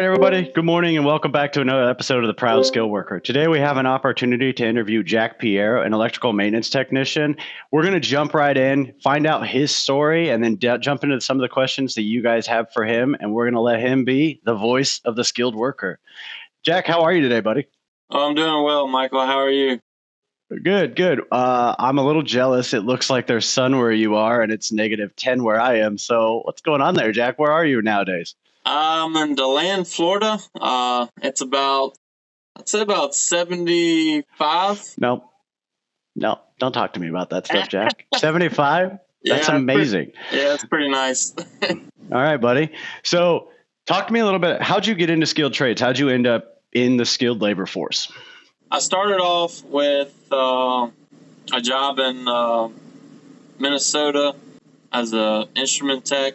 everybody. Good morning and welcome back to another episode of The Proud Skill Worker. Today we have an opportunity to interview Jack Pierre, an electrical maintenance technician. We're going to jump right in, find out his story, and then jump into some of the questions that you guys have for him. And we're going to let him be the voice of the skilled worker. Jack, how are you today, buddy? Oh, I'm doing well, Michael. How are you? Good, good. I'm a little jealous. It looks like there's sun where you are and it's -10 where I am. So what's going on there, Jack? Where are you nowadays? I'm in DeLand, Florida. It's I'd say about 75. No, don't talk to me about that stuff, Jack. 75? That's Yeah, amazing. it's pretty nice. All right, buddy. So talk to me a little bit. How'd you get into skilled trades? How'd you end up in the skilled labor force? I started off with a job in Minnesota as an instrument tech,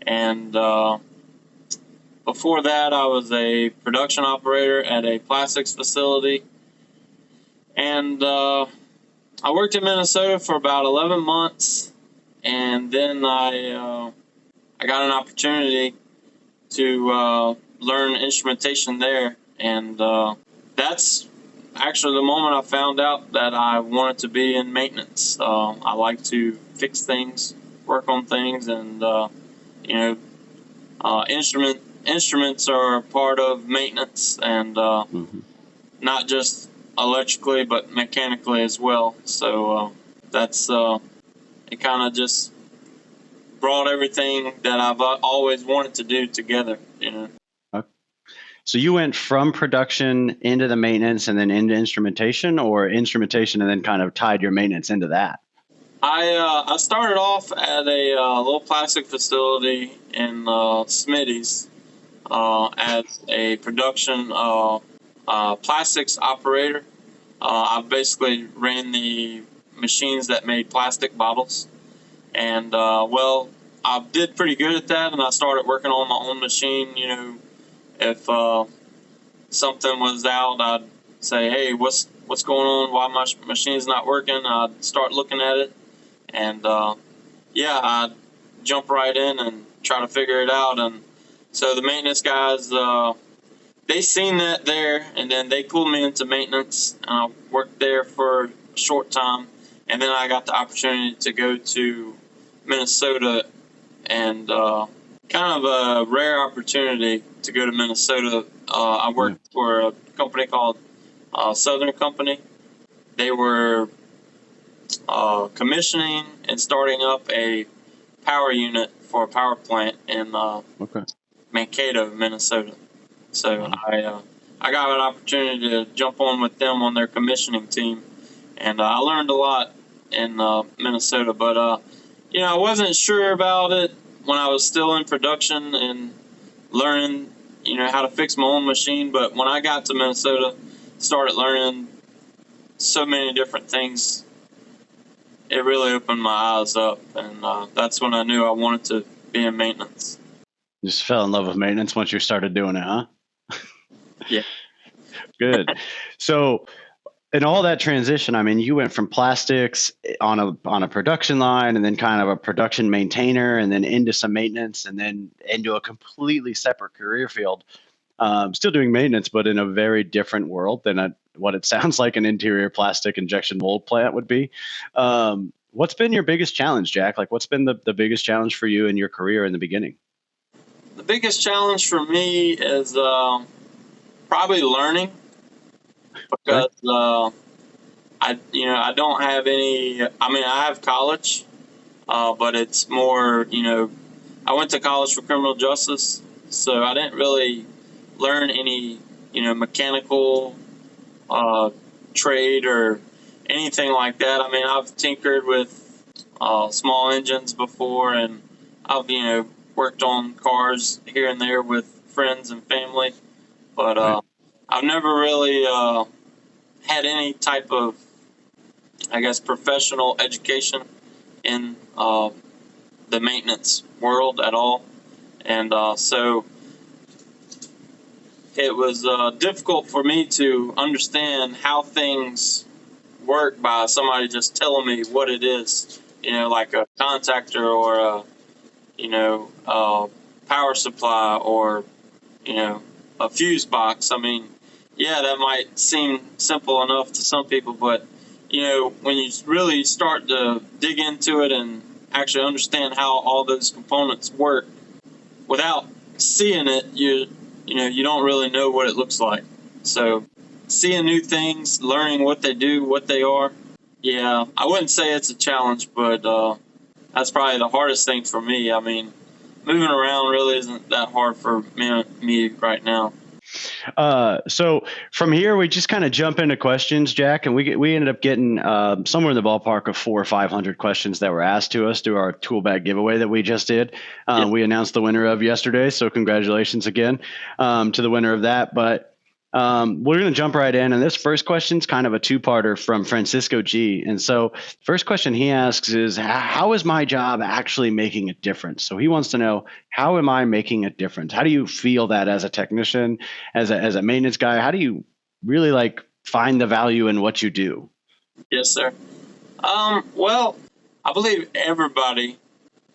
and before that, I was a production operator at a plastics facility, and I worked in Minnesota for about 11 months, and then I got an opportunity to learn instrumentation there, and that's actually the moment I found out that I wanted to be in maintenance. I like to fix things, work on things, and instruments are part of maintenance, and not just electrically but mechanically as well. So that's it. Kind of just brought everything that I've always wanted to do together. So you went from production into the maintenance and then into instrumentation, or instrumentation and then kind of tied your maintenance into that? I started off at a little plastic facility in Smitty's as a production plastics operator. I basically ran the machines that made plastic bottles, and I did pretty good at that, and I started working on my own machine. If something was out, I'd say, "Hey, what's going on? Why my machine's not working?" I'd start looking at it, and I'd jump right in and try to figure it out. And so the maintenance guys, they seen that there, and then they pulled me into maintenance. I worked there for a short time, and then I got the opportunity to go to Minnesota, and kind of a rare opportunity to go to Minnesota. I worked for a company called Southern Company. They were commissioning and starting up a power unit for a power plant in Mankato, Minnesota. So I got an opportunity to jump on with them on their commissioning team, and I learned a lot in Minnesota. But I wasn't sure about it when I was still in production and learning, how to fix my own machine. But when I got to Minnesota, started learning so many different things, it really opened my eyes up, and that's when I knew I wanted to be in maintenance. You just fell in love with maintenance once you started doing it, huh? Yeah. Good. So in all that transition, I mean, you went from plastics on a production line, and then kind of a production maintainer, and then into some maintenance, and then into a completely separate career field. Still doing maintenance, but in a very different world than what it sounds like an interior plastic injection mold plant would be. What's been your biggest challenge, Jack? Like, what's been the biggest challenge for you in your career in the beginning? The biggest challenge for me is probably learning, because I don't have any. I mean, I have college, but it's more. I went to college for criminal justice, so I didn't really learn any mechanical trade or anything like that. I mean, I've tinkered with small engines before, and I've worked on cars here and there with friends and family, but I've never really had any type of, I guess, professional education in the maintenance world at all. And so it was difficult for me to understand how things work by somebody just telling me what it is, like a contactor or a power supply, or a fuse box. I mean, yeah, that might seem simple enough to some people, but when you really start to dig into it and actually understand how all those components work without seeing it, you don't really know what it looks like. So seeing new things, learning what they do, what they are, yeah, I wouldn't say it's a challenge, but that's probably the hardest thing for me. I mean, moving around really isn't that hard for me right now. So from here, we just kind of jump into questions, Jack, and we ended up getting somewhere in the ballpark of 400 or 500 questions that were asked to us through our tool bag giveaway that we just did. We announced the winner of yesterday, so congratulations again to the winner of that. But we're going to jump right in, and this first question is kind of a two-parter from Francisco G. And so, first question he asks is, "How is my job actually making a difference?" So he wants to know, how am I making a difference? How do you feel that as a technician, as a maintenance guy? How do you really find the value in what you do? Yes, sir. Well, I believe everybody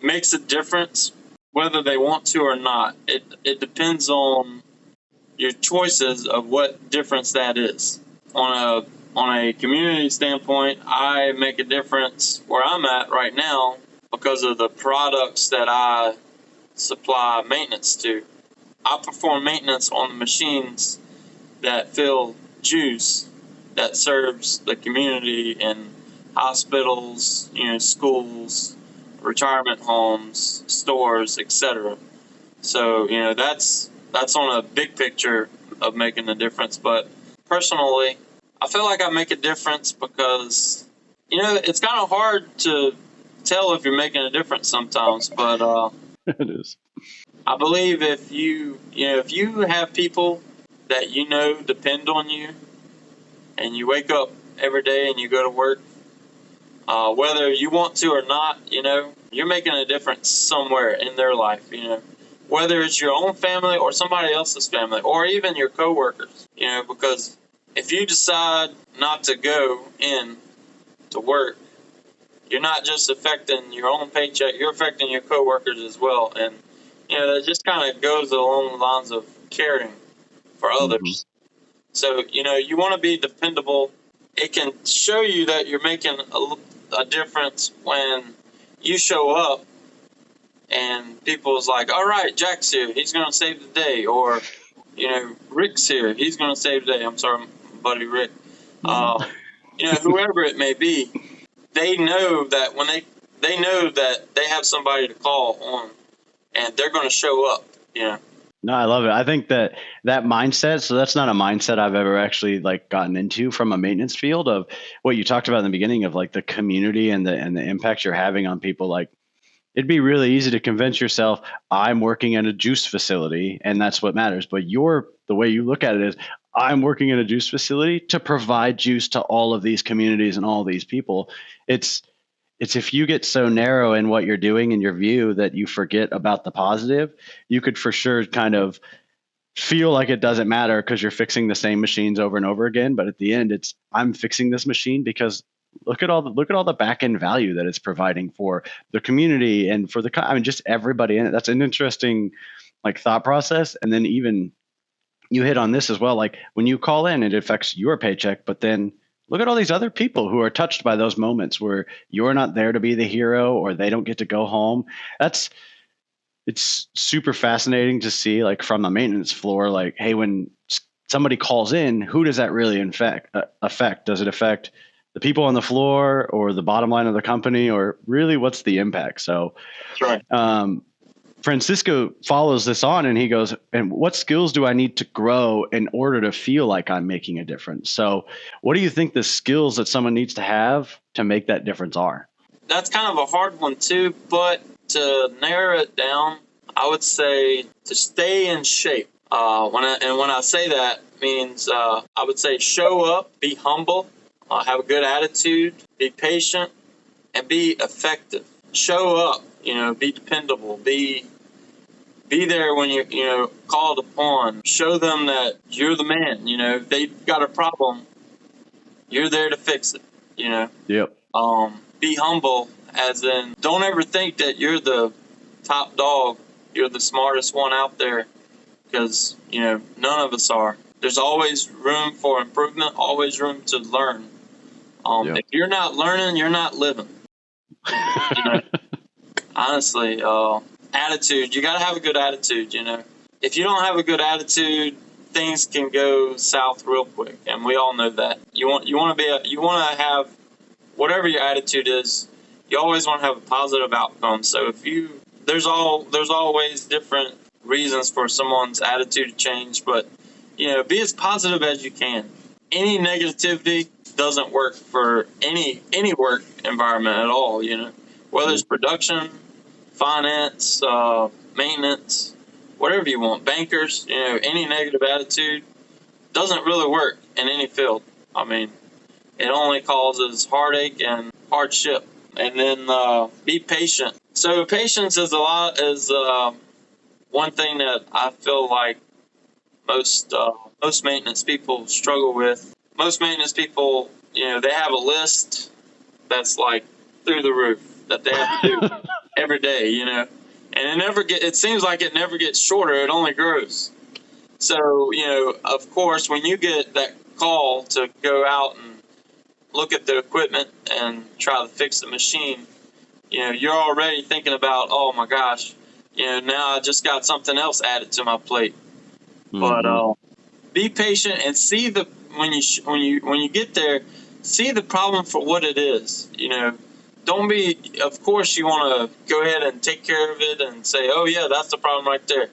makes a difference, whether they want to or not. It depends on your choices of what difference that is. On a community standpoint, I make a difference where I'm at right now because of the products that I supply maintenance to. I perform maintenance on the machines that fill juice that serves the community in hospitals, schools, retirement homes, stores, etc. So, that's on a big picture of making a difference. But personally, I feel like I make a difference because, it's kind of hard to tell if you're making a difference sometimes. But It is. I believe if you have people that depend on you, and you wake up every day and you go to work, whether you want to or not, you're making a difference somewhere in their life. Whether it's your own family or somebody else's family, or even your coworkers. Because if you decide not to go in to work, you're not just affecting your own paycheck, you're affecting your coworkers as well. And that just kind of goes along the lines of caring for others. Mm-hmm. So you want to be dependable. It can show you that you're making a difference when you show up and people's like, all right, Jack's here, he's going to save the day. Or, Rick's here, he's going to save the day. I'm sorry, buddy Rick. Whoever it may be, they know that when they know that they have somebody to call on, and they're going to show up. No, I love it. I think that mindset, so that's not a mindset I've ever actually gotten into from a maintenance field, of what you talked about in the beginning of the community and the impact you're having on people. It'd be really easy to convince yourself, I'm working in a juice facility and that's what matters. But the way you look at it is, I'm working in a juice facility to provide juice to all of these communities and all these people. It's if you get so narrow in what you're doing in your view that you forget about the positive, you could for sure kind of feel like it doesn't matter because you're fixing the same machines over and over again. But at the end, I'm fixing this machine because look at all the back end value that it's providing for the community and for just everybody in it. That's an interesting thought process. And then even you hit on this as well. When you call in, it affects your paycheck, but then look at all these other people who are touched by those moments where you're not there to be the hero or they don't get to go home. It's super fascinating to see from the maintenance floor, hey, when somebody calls in, who does that really affect? Does it affect the people on the floor or the bottom line of the company, or really what's the impact? So that's right. Francisco follows this on and he goes, and what skills do I need to grow in order to feel like I'm making a difference? So what do you think the skills that someone needs to have to make that difference are? That's kind of a hard one too, but to narrow it down, I would say to stay in shape. When I say that means I would say show up, be humble, have a good attitude, be patient, and be effective. Show up, be dependable, be there when you're called upon. Show them that you're the man. If they've got a problem, you're there to fix it. Yep. Be humble, as in don't ever think that you're the top dog, you're the smartest one out there, because, none of us are. There's always room for improvement, always room to learn. If you're not learning, you're not living. Honestly, attitude, you got to have a good attitude. If you don't have a good attitude, things can go south real quick, and we all know that. You want to have whatever your attitude is. You always want to have a positive outcome. So there's always different reasons for someone's attitude to change, but be as positive as you can. Any negativity doesn't work for any work environment at all. Whether it's production, finance, maintenance, whatever you want, bankers. Any negative attitude doesn't really work in any field. I mean, it only causes heartache and hardship. And then be patient. So patience is one thing that I feel like most maintenance people struggle with. Most maintenance people, they have a list that's like through the roof that they have to do every day, and it seems like it never gets shorter. It only grows. So, of course, when you get that call to go out and look at the equipment and try to fix the machine, you're already thinking about, oh my gosh, now I just got something else added to my plate. Mm-hmm. But be patient and see when you get there, see the problem for what it is. Don't be. Of course, you want to go ahead and take care of it and say, oh yeah, that's the problem right there,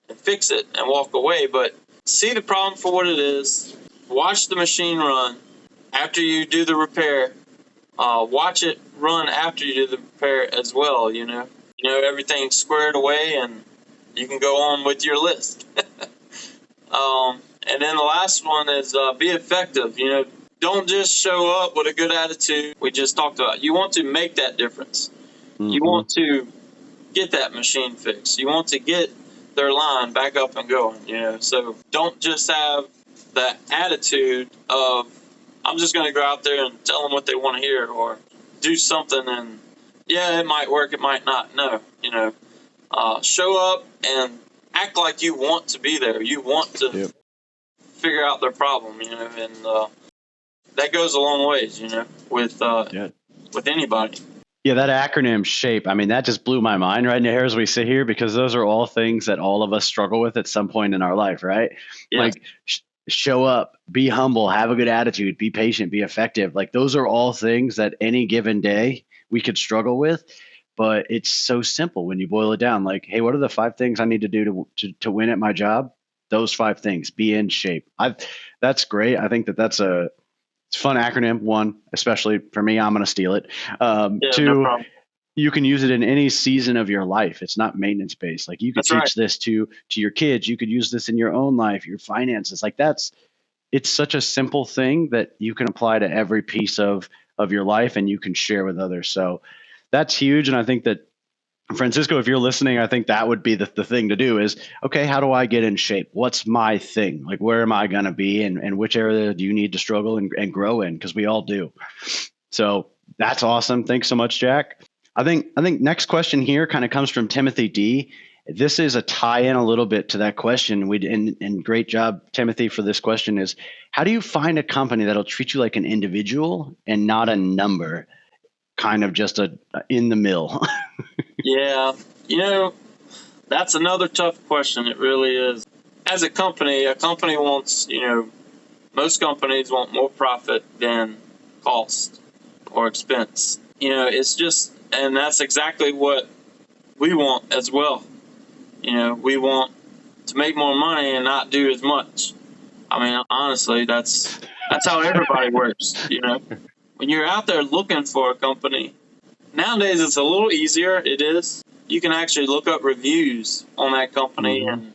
and fix it and walk away. But see the problem for what it is. Watch the machine run after you do the repair. Watch it run after you do the repair as well. Everything's squared away and you can go on with your list. And then the last one is be effective. Don't just show up with a good attitude. We just talked about. You want to make that difference. Mm-hmm. You want to get that machine fixed. You want to get their line back up and going. So don't just have the attitude of, I'm just going to go out there and tell them what they want to hear, or do something and, yeah, it might work, it might not. No, show up and act like you want to be there. You want to figure out their problem, and that goes a long ways, with anybody. Yeah, that acronym S.H.A.P.E, I mean, that just blew my mind right now as we sit here, because those are all things that all of us struggle with at some point in our life, right? Yes. Like, show up, be humble, have a good attitude, be patient, be effective. Like, those are all things that any given day we could struggle with, but it's so simple when you boil it down. Like, hey, what are the 5 things I need to do to win at my job? Those 5 things, be in shape. That's great. I think that's a fun acronym. 1, especially for me, I'm going to steal it. 2, no, you can use it in any season of your life. It's not maintenance based. Like, you could teach this to your kids. You could use this in your own life, your finances. Like, it's such a simple thing that you can apply to every piece of your life, and you can share with others. So that's huge. And I think that, Francisco, if you're listening, I think that would be the thing to do is, okay, how do I get in shape? What's my thing? Like, where am I going to be, and which area do you need to struggle and grow in? Because we all do. So that's awesome. Thanks so much, Jack. I think next question here kind of comes from Timothy D. This is a tie-in a little bit to that question. And great job, Timothy, for this question is, how do you find a company that'll treat you like an individual and not a number, kind of just in the mill? Yeah, that's another tough question. It really is. As a company wants, most companies want more profit than cost or expense. It's just, and that's exactly what we want as well. We want to make more money and not do as much. I mean, honestly, that's how everybody works. When you're out there looking for a company, nowadays it's a little easier. It is. You can actually look up reviews on that company, mm-hmm. and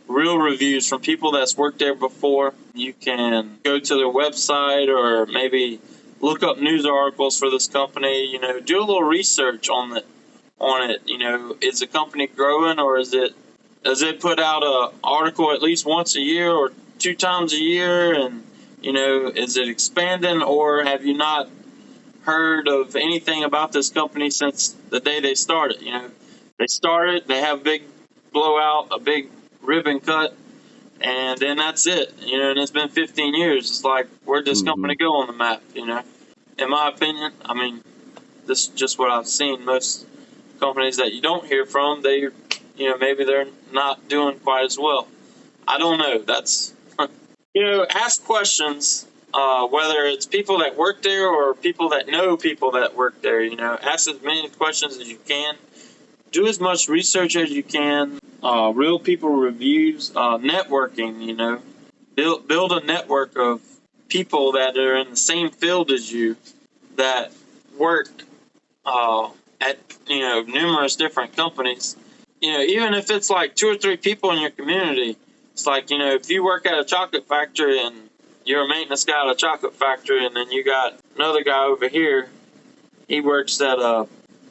real reviews from people that's worked there before. You can go to their website or maybe look up news articles for this company. Do a little research on it. Is the company growing, or does it put out an article at least once a year or 2 times a year? And is it expanding, or have you not heard of anything about this company since the day they started? They have a big blowout, a big ribbon cut, and then that's it. And it's been 15 years. It's like, where'd this company go on the map? In my opinion, I mean, this is just what I've seen. Most companies that you don't hear from, maybe they're not doing quite as well. I don't know. That's ask questions. Whether it's people that work there or people that know people that work there, ask as many questions as you can. Do as much research as you can. Real people reviews, networking. Build a network of people that are in the same field as you that work at numerous different companies. Even if it's like 2 or 3 people in your community, it's like if you work at a chocolate factory and you're a maintenance guy at a chocolate factory, and then you got another guy over here, he works at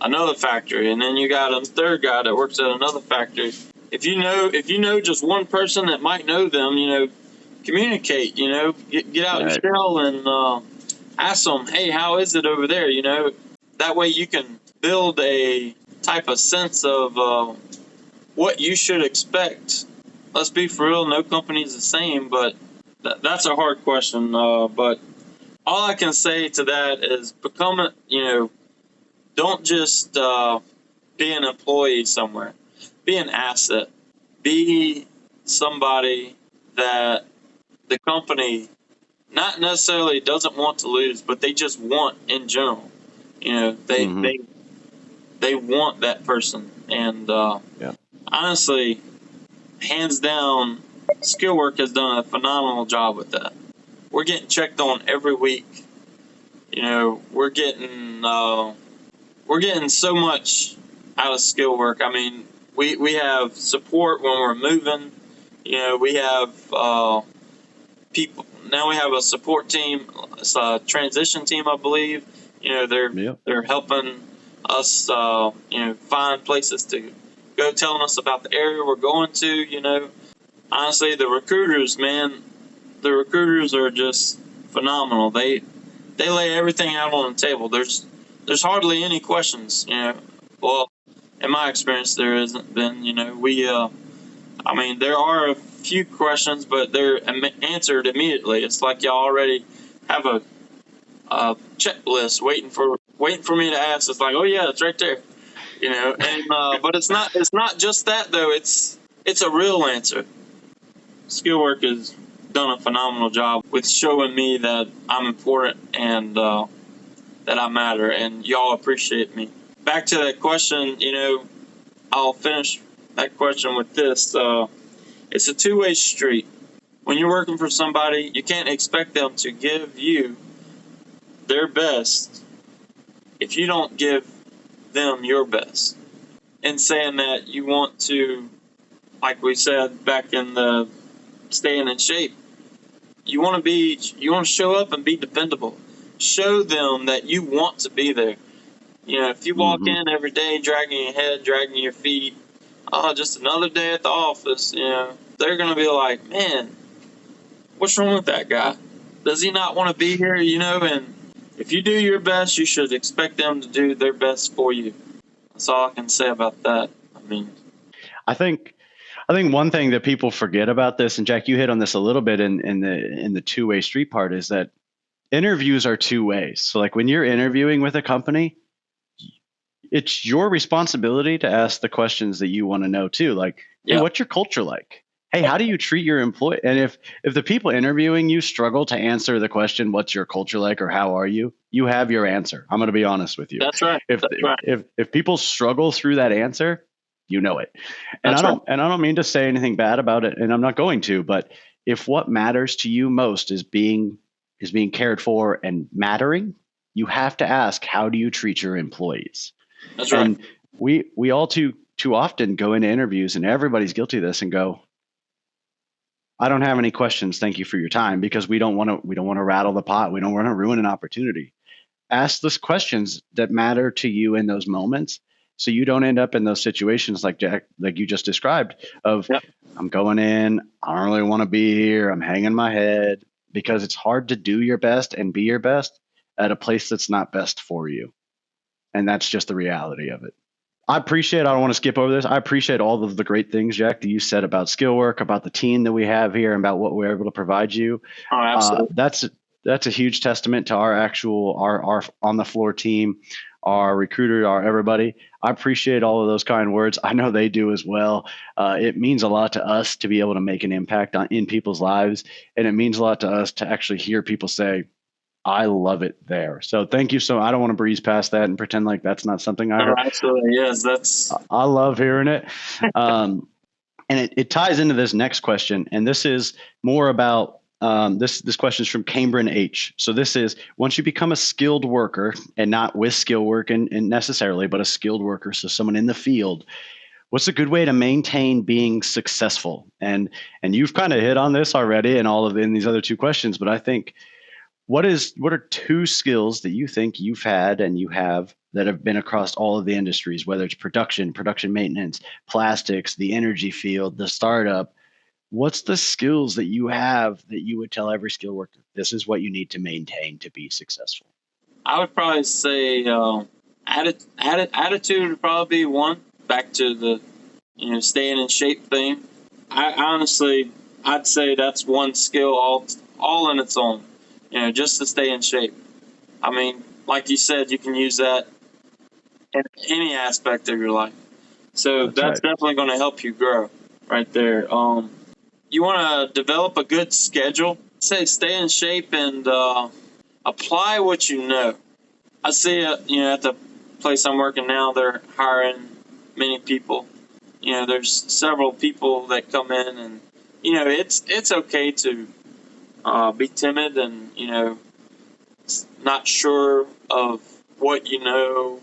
another factory, and then you got a third guy that works at another factory. If you know just one person that might know them, communicate. Get out your shell and ask them, hey, how is it over there? That way you can build a type of sense of what you should expect. Let's be for real, no company's the same, but that's a hard question. But all I can say to that is don't just be an employee somewhere. Be an asset. Be somebody that the company not necessarily doesn't want to lose, but they just want in general. They want that person. And honestly, hands down, Skill Work has done a phenomenal job with that. We're getting checked on every week. We're getting so much out of Skill Work. I mean, we have support when we're moving. We have people. Now we have a support team. It's a transition team, I believe. They're helping us, find places to go, telling us about the area we're going to. Honestly, the recruiters are just phenomenal. They lay everything out on the table. There's hardly any questions. Well, in my experience, there isn't been. There are a few questions, but they're answered immediately. It's like y'all already have a checklist waiting for me to ask. It's like, oh yeah, it's right there. And but it's not just that though. It's a real answer. Skill Work has done a phenomenal job with showing me that I'm important and that I matter, and y'all appreciate me. Back to that question, I'll finish that question with this. It's a two-way street. When you're working for somebody, you can't expect them to give you their best if you don't give them your best. And saying that you want to, like we said back in the staying in shape, you want to show up and be dependable. Show them that you want to be there. If you walk in every day dragging your head, dragging your feet, just another day at the office, they're going to be like, man, what's wrong with that guy? Does he not want to be here? And if you do your best, you should expect them to do their best for you. That's all I can say about that. I think one thing that people forget about this, and Jack, you hit on this a little bit in the two-way street part, is that interviews are two ways. So like when you're interviewing with a company, it's your responsibility to ask the questions that you want to know too. Like, hey, what's your culture like? Hey, how do you treat your employee? And if the people interviewing you struggle to answer the question, what's your culture like, or how are you? You have your answer. I'm going to be honest with you. That's right. If people struggle through that answer, you know it. And I don't mean to say anything bad about it, and I'm not going to, but if what matters to you most is being cared for and mattering, you have to ask, how do you treat your employees? That's right. And we all too often go into interviews, and everybody's guilty of this, and go, I don't have any questions. Thank you for your time, because we don't want to rattle the pot. We don't want to ruin an opportunity. Ask those questions that matter to you in those moments, so you don't end up in those situations like Jack, like you just described, of I'm going in, I don't really want to be here, I'm hanging my head, because it's hard to do your best and be your best at a place that's not best for you. And that's just the reality of it. I don't want to skip over this. I appreciate all of the great things, Jack, that you said about skill work, about the team that we have here, and about what we're able to provide you. Oh, absolutely. That's a huge testament to our on the floor team, our recruiter, our everybody. I appreciate all of those kind words. I know they do as well. It means a lot to us to be able to make an impact in people's lives, and it means a lot to us to actually hear people say, I love it there. So thank you. So I don't want to breeze past that and pretend like that's not something I Oh, heard. absolutely. Yes, that's I love hearing it. Um, and it ties into this next question. And this is more about this question is from Cambrin H. So this is, once you become a skilled worker, and not with skill work and necessarily, but a skilled worker, so someone in the field, what's a good way to maintain being successful? And you've kind of hit on this already in these other two questions, but I think what are two skills that you think you've had and you have that have been across all of the industries, whether it's production maintenance, plastics, the energy field, the startup? What's the skills that you have that you would tell every skill worker, this is what you need to maintain to be successful? I would probably say attitude would probably be one. Back to the staying in shape thing. I honestly, I'd say that's one skill all in its own. Just to stay in shape. I mean, like you said, you can use that in any aspect of your life. So That's that's right. definitely going to help you grow right there. You want to develop a good schedule. Say stay in shape and apply what you know. I see, at the place I'm working now, they're hiring many people. There's several people that come in, and it's okay to be timid and not sure of what you know.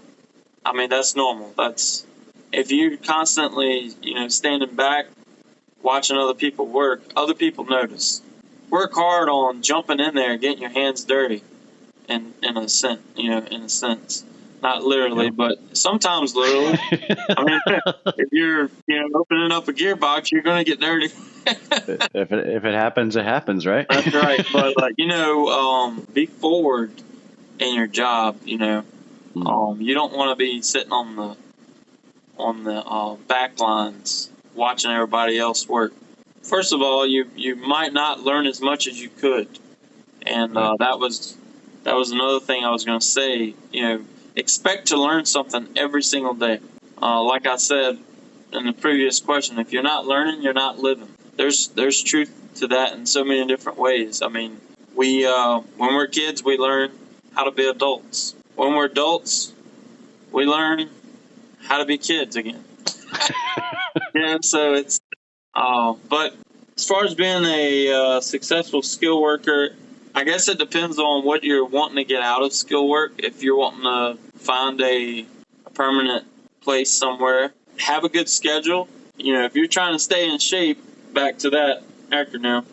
I mean, that's normal. That's if you're constantly standing back watching other people work, other people notice. Work hard on jumping in there and getting your hands dirty, in a sense, not literally, Yep. but sometimes literally. I mean, if you're opening up a gearbox, you're going to get dirty. If it happens, it happens, right? That's right. But be forward in your job. You don't want to be sitting on the back lines watching everybody else work. First of all, you might not learn as much as you could, and Right. that was another thing I was going to say. Expect to learn something every single day. Like I said in the previous question, if you're not learning, you're not living. There's truth to that in so many different ways. I mean, we when we're kids, we learn how to be adults. When we're adults, we learn how to be kids again. So it's but as far as being a successful skill worker, I guess it depends on what you're wanting to get out of skill work. If you're wanting to find a permanent place somewhere, have a good schedule. If you're trying to stay in shape, back to that acronym,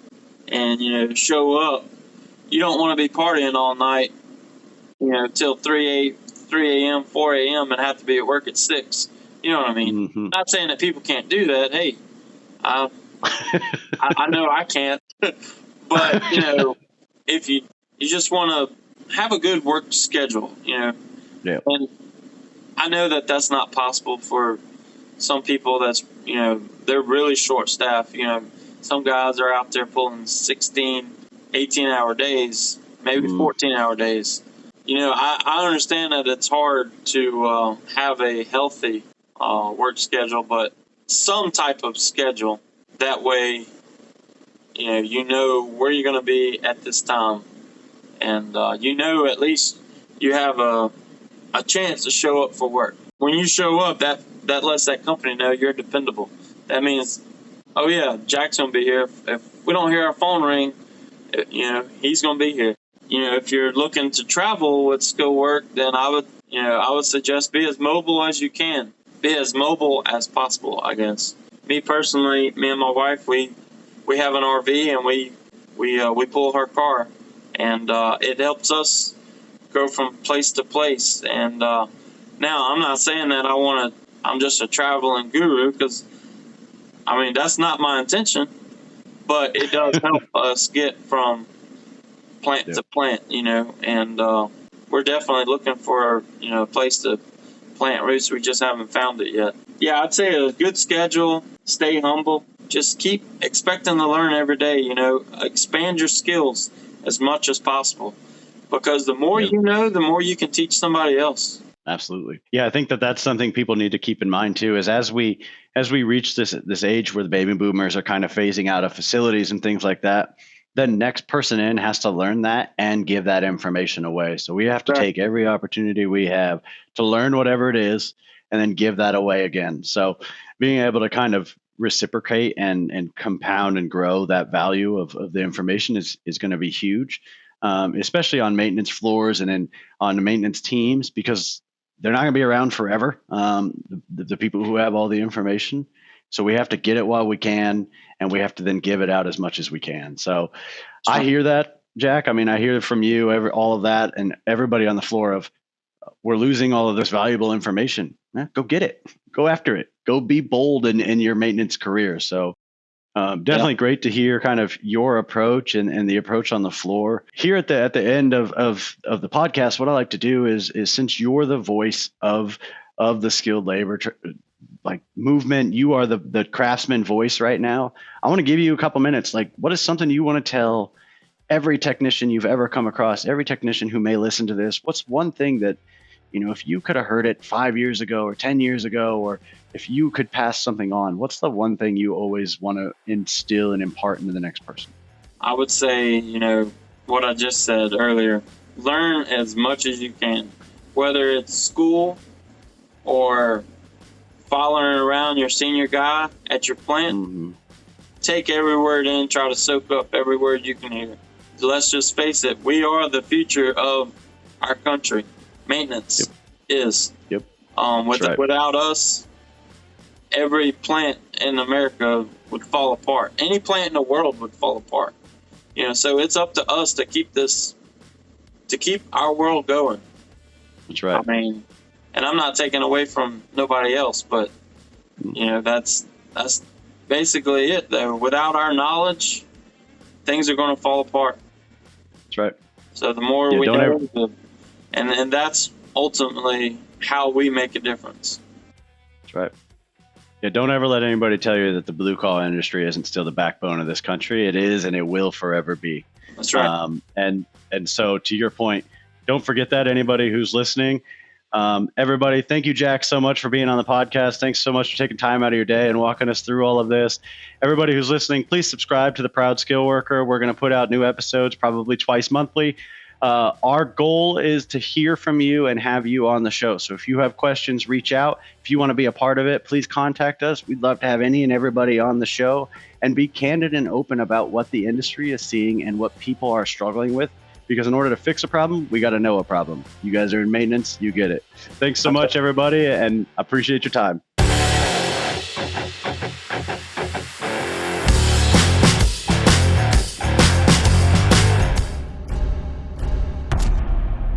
and show up, you don't want to be partying all night, till 3 a.m., 4 a.m., and have to be at work at 6. You know what I mean? Mm-hmm. Not saying that people can't do that. Hey, I know I can't, but if you just want to have a good work schedule, Yeah. and I know that that's not possible for some people. That's they're really short staffed. Some guys are out there pulling 16, 18-hour days, maybe 14-hour days. I understand that it's hard to have a healthy work schedule, but some type of schedule. That way, you know where you're going to be at this time, and at least you have a chance to show up for work. When you show up, that lets that company know you're dependable. That means, oh yeah, Jack's going to be here. If we don't hear our phone ring, he's going to be here. If you're looking to travel with skill work, then I would suggest be as mobile as you can. Be as mobile as possible, I guess. Me personally, me and my wife, we have an RV, and we pull her car, and it helps us go from place to place. And now I'm not saying that I'm just a traveling guru, because I mean that's not my intention, but it does help us get from plant to plant, and we're definitely looking for a place to plant roots. We just haven't found it yet. Yeah, I'd say a good schedule, stay humble, just keep expecting to learn every day, expand your skills as much as possible. Because the more you know, the more you can teach somebody else. Absolutely. Yeah, I think that that's something people need to keep in mind too, is as we reach this age where the baby boomers are kind of phasing out of facilities and things like that, the next person in has to learn that and give that information away. So we have to take every opportunity we have to learn whatever it is and then give that away again. So being able to kind of reciprocate and compound and grow that value of the information is going to be huge, especially on maintenance floors and on the maintenance teams, because they're not going to be around forever. The people who have all the information. So we have to get it while we can, and we have to then give it out as much as we can. So I hear that, Jack. I mean, I hear from you, all of that, and everybody on the floor of, we're losing all of this valuable information. Go get it. Go after it. Go be bold in your maintenance career. So definitely great to hear kind of your approach and the approach on the floor. Here at the end of the podcast, what I like to do is since you're the voice of the skilled labor like movement, you are the craftsman voice right now. I want to give you a couple minutes. Like, what is something you want to tell every technician you've ever come across, every technician who may listen to this? What's one thing that, if you could have heard it 5 years ago or 10 years ago, or if you could pass something on, what's the one thing you always want to instill and impart into the next person? I would say, what I just said earlier, learn as much as you can, whether it's school or following around your senior guy at your plant. Mm-hmm. Take every word in, try to soak up every word you can hear. Let's just face it, we are the future of our country. Maintenance is. Yep. Without us, every plant in America would fall apart. Any plant in the world would fall apart. So it's up to us to keep our world going. That's right. I mean, and I'm not taking away from nobody else, but that's basically it. Though without our knowledge, things are going to fall apart. That's right. So the more we know, and that's ultimately how we make a difference. That's right. Yeah, don't ever let anybody tell you that the blue collar industry isn't still the backbone of this country. It is, and it will forever be. That's right. And so to your point, don't forget that, anybody who's listening. Everybody, thank you, Jack, so much for being on the podcast. Thanks so much for taking time out of your day and walking us through all of this. Everybody who's listening, please subscribe to The Proud Skill Worker. We're going to put out new episodes probably twice monthly. Our goal is to hear from you and have you on the show. So if you have questions, reach out. If you want to be a part of it, please contact us. We'd love to have any and everybody on the show and be candid and open about what the industry is seeing and what people are struggling with. Because in order to fix a problem, we got to know a problem. You guys are in maintenance. You get it. Thanks so much, everybody, and appreciate your time.